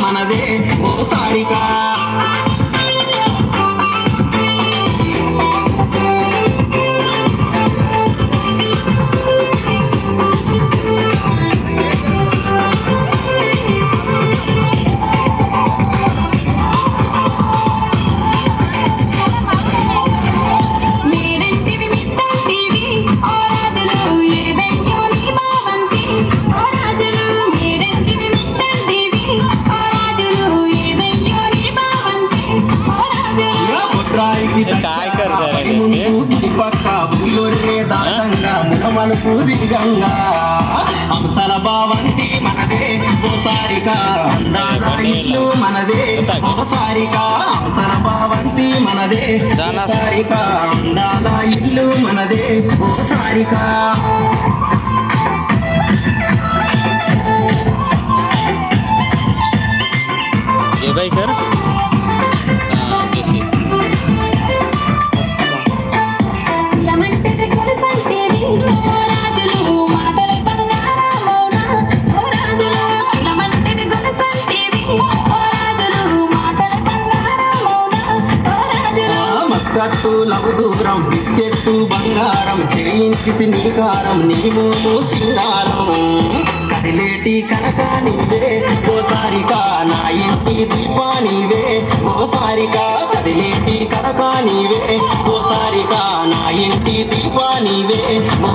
మనదే ఓ సారిక काय करताय పక్క ఊళ్ళోనే దాటంగా ముఖమలుపు దిగంగా అంశల బావంతి మనదే ఓ సారిక అందాల ఇల్లు మనదే ఓ సారిక అంశల బావంతి మనదే ఓ సారిక అందాల ఇల్లు మనదే ఓ సారిక ये भाई कर కట్టు లవు దూరం బిస్కెట్టు బంగారం చేయించి నీకారం నీవు సింగారం కదిలేటి కనక నీవే ఓ సారిక నా ఇంటి దీపా నీవే ఓ సారిక కదిలేటి కనక నీవే ఓ సారిక నా ఇంటి దీపా నీవే ఓ